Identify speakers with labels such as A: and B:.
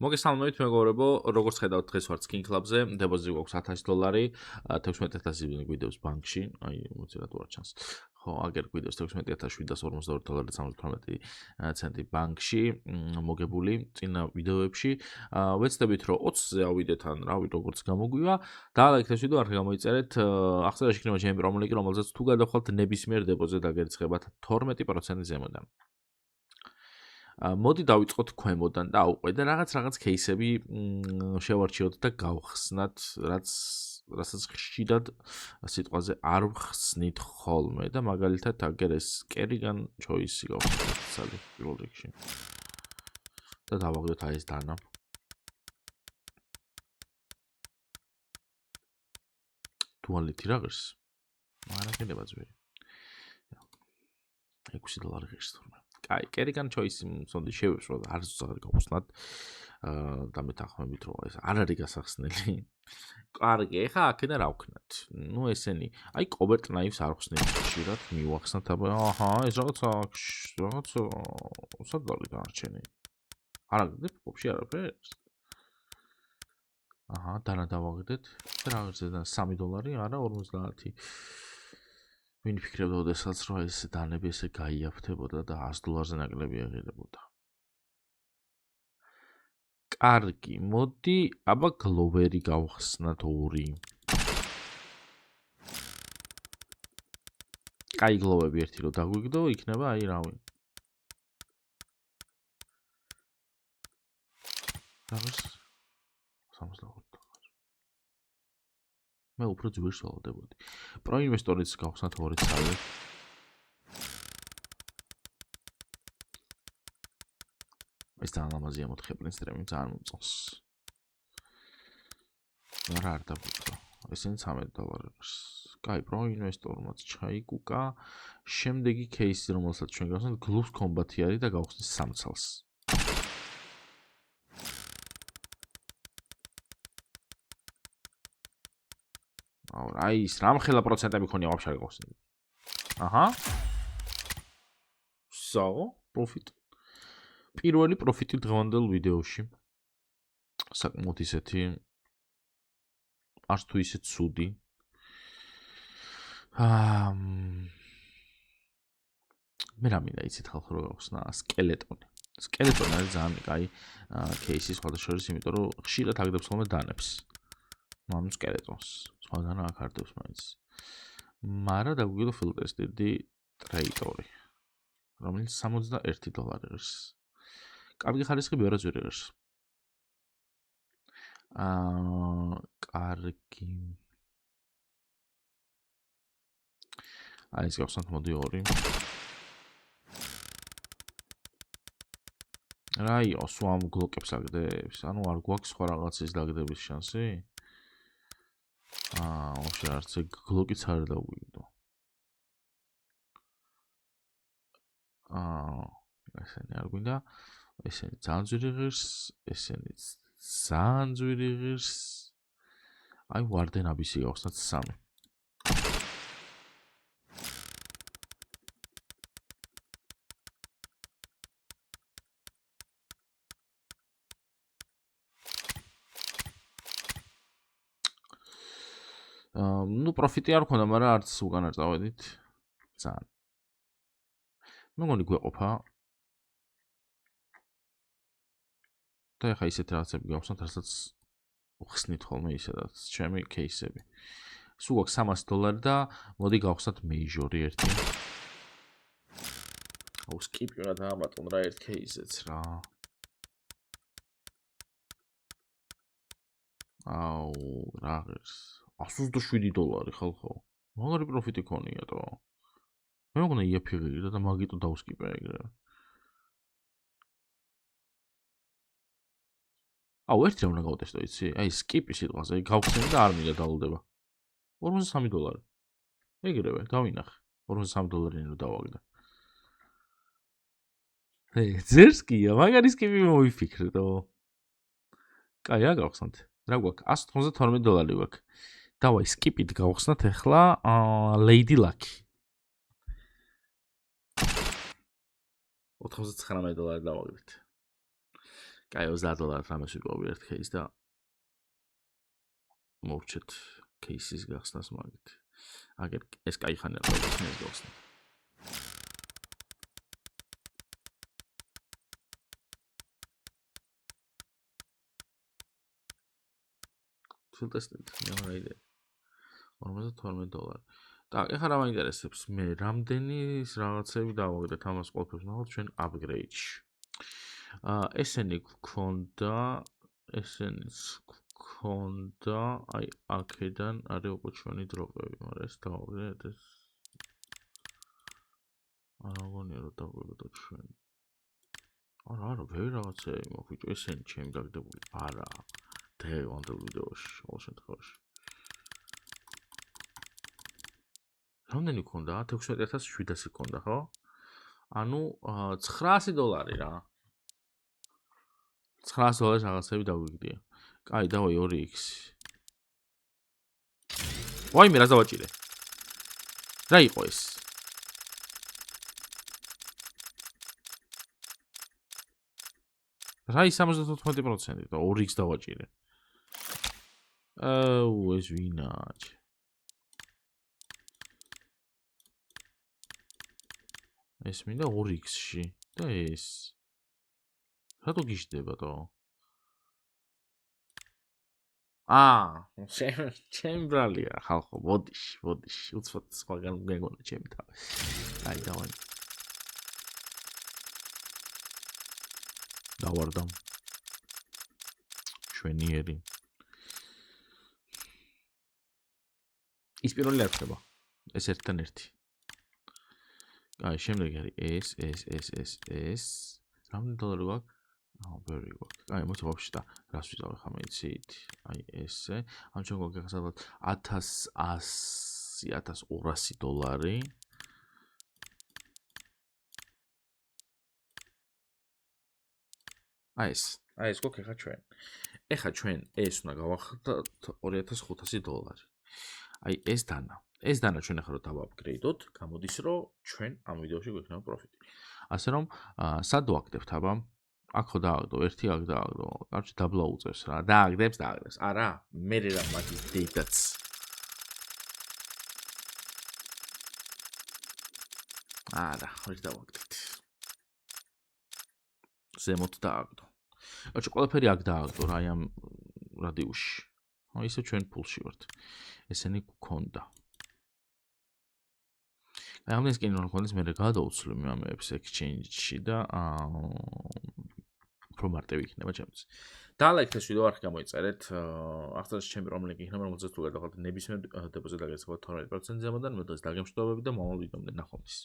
A: მოგესალმებით მეგობრებო, როგორც ხედავთ დღეს ვართ Skin Club-ზე, დეპოზიტი გვაქვს $1000, 16000 გვიდევს ბანკში, აი მოცილად ვარ ჩანს. ხო, აგერ გვიდევს $16742.78 ბანკში, მოგებული წინა ვიდეოებში. ვეცდებით რომ 20-ზე ავიდეთ ან რავი როგორც გამოგვივა და ლაიქეთ ვიდეო არ გამოიწერეთ. აღწერაში იქნება ჩემი პრომოლინკი, რომელზეც თუ გადავხვალთ ნებისმიერ დეპოზიტს დაგერცხებათ 12% ზემოდან. მოდი დავიწყოთ ქვემოდან და აუყვე და რაღაც кейსები შევარჩიოთ და გავხსნათ, რასაც ხშირად სიტყვაზე არ ვხსნით ხოლმე და მაგალითად აგერ ეს Kerrigan choice-ი გავხსნათ სალი პირველ რიგში. და დავაგდოთ აი ეს დანა. Duality რა ღირს? მაგრამ კიდევაც ვერი. $6 ღირს თურმე. აი, Kerrigan choice-ი მომწონდი შევეშვა და არც აღარ გავხსნათ. და მეთანხმებით რომ ეს არ არის გასახსნელი. კარგი, ეხა აქედან რა ვქნათ? ნუ ესენი, აი Covert Knives არ ხსნით ხშირად, მივახსნათ აბა, აჰა, ეს რაღაცა სად არის დანარჩენი? არ აგდებ ყოფში არაფერს? აჰა, დანა დავაგდეთ. და რაღაც ზედან $3, არა 50. ვინ ფიქრობდა ოდესაც რომ ეს დანები ესე გაიაფთებოდა და $100-ზე ნაკლები აღირებოდა. კარგი, მოდი, აბა გლოვერი გავხსნათ 2. კაი გლოვები ერთი რო დაგვიგდო, იქნება აი რავი. რაღაც 65. მე უფრო ძვირს ვალდებოდი. პროინვესტორიც გავხსნათ 2 წავი. ეს თანამაზია მოთხებნის ტრემი ძალიან მომწონს. რა არ დაგვიგდო. ესენი $13. კაი, პროინვესტორმაც ჩაიგუკა. შემდეგი кейსი, რომელსაც ჩვენ გავხსნათ, Gloves Combat-ი არის და გავხსნით 3 წელს. აი ის რამხელა პროცენტები ქონია ვაფშე არ გავხსნით. აჰა. profit. პირველი პროფიტი დღევანდელ ვიდეოში. საკმაოდ ისეთი არც თუ ისე ცუდი. მე რა მინდა იცით ხალხო რა გავხსნა სკელეტონი. სკელეტონი არის ძალიან კაი кейსი სხვადასხვა, იმიტომ რომ ხშირად აგდებს ხოლმე დანებს. მან სკელეტონს. სხვაგან აქ არდებს მაინც. მარა დაგვიგდო ფილტესტედი ტრეიტორი, რომელიც $61 ღირს. კარგი ხარისხი ბევრად ვერ ღირს. კარგი. აი ეს გავხსნათ მოდი 2. რა იყოს, სულ ამ გლოკებს აგდებს? ანუ არ გვაქვს სხვა რაღაცის დაგდების შანსი? ვაფშე არც გლოკიც არ დაგვიგდო. ესენი არ გვინდა. ესენი ძალიან ძვირი ღირს, ესენიც ძალიან ძვირი ღირს. აი Warden Abyss-ი გავხსნათ 3. ნუ პროფიტი არ ქონდა, მაგრამ არც უკან არ წავედით. ძალიან. მე მგონი გვეყოფა. და ეხა ისეთ რაღაცები გავხსნათ, რასაც ვხსნით ხოლმე ისედაც ჩემი кейსები. სულ გვაქვს $300 და მოდი გავხსნათ მეიჟორი ერთი. აუ skip-ი რა დაამატონ რა ერთ кейსებს რა. აუ რა ღირს. $127 ხალხო. მაგარი პროფიტი ქონია თო. მე მგონი იაფი ღირდა და მაგიტო დავსკიპე ეგრევე. აუ ერთი რა უნდა გავუტესტო იცი? აი skip-ი სიტყვაზე გავხსენ და არ მინდა დაულდება. $43. ეგრევე დავინახე. $43 რო დავაგდა. ძერს კია, მაგარი skip-ი მოიფიქრდო. კაი, რა გავხსნათ? რა გვაქვს? $192 გვაქვს. დავაი skip-ით გავხსნათ ახლა Lady Luck. $99 დავაგდეთ. კაი $30 რამეს ვიპოვი ერთ кейს და მოვჩეთ кейსის გახსნას მაგით. აგერ ეს კაი ხანია ყოველთვის ეს გახსნა. ფილტესტით რა იდეა. $52. Так, ეხლა რა მაინტერესებს? მე რამდენი რაღაცები დავაგდეთ ამას ყველაფერს ნახოთ ჩვენ upgrade-ში. ესენი გქონდა, ესენიც გქონდა, აი აქედან არის უკვე ჩვენი დროპები, მაგრამ ეს დავაგდეთ ეს. არა გონია რომ დავაგდოთ ჩვენ. არა, ვერ რაღაცები მოგვიჭო, ესენი ჩემი დაგდებული. არა. დღევანდელ ვიდეოში, ყოველ შემთხვევაში. რამდენი გქონდა? $16,700 გქონდა, ხო? ანუ $900 რა. $900 რაღაცები დაგვიგდია. კაი, დავაი 2x. ვაიმე, რა დავაჭირე? რა იყო ეს? რა ის 74% და 2x დავაჭირე. ეს ვინაჯ. ეს მინდა 2x-ში და ეს. რატო გიშდებათო? ჩემ ბრალია ხალხო, მოდიში, უცბად სხვაგან მეგონა ჩემი თავი. აი დავაი. დავარდამ. ჩვენიერი. ის პირველი არ ხდება. ეს ერთთან ერთი. აი, შემდეგ არის ეს. რამდენი დოლარი გვაქვს? ბევრი გვაქვს. აი, მოდი ვაფშე და რას ვიზავ ხა მეცით. აი, ესე. ან ჩვენ გვაქვს სადღაც $1,200. აი ეს გვაქვს ეხა ჩვენ. ეხა ჩვენ ეს უნდა გავახდათ $2,500. აი, ეს დანა ჩვენ ახლა რო დავაპგრეიდოთ, გამოდის რომ ჩვენ ამ ვიდეოში გვექნება პროფიტი. ასე რომ, სად ვაგდებთ აბა? აქ ხო დააგდო, ერთი აქ დააგდო. კარჩი დაბლა უწევს რა. დააგდებს. არა, მე რა მაგის დედაც. არა, ხარ დავაგდეთ. ზემოთ დააგდო. კარჩი ყველაფერი აქ დააგდო რა ამ რადიუსში. აი ისე ჩვენ ფულში ვართ. ესენი გქონდა. აი ამ ეს კი ნორმალ კონდეს მე გადავუცვლი ამებს exchange-ში და უფრო მარტივი იქნება ჩემთვის. დალაიქეთ ეს ვიდეო, არხი გამოიწერეთ. ახლა ჩემი რომლინკი იქნება, რომელზეც თუ გადავხართ ნებისმიერ დეპოზიტს დაგესახოთ 12% ზემოდან, მე დღეს დაგემშვიდობები და მომავალ ვიდეომდე ნახვამდის.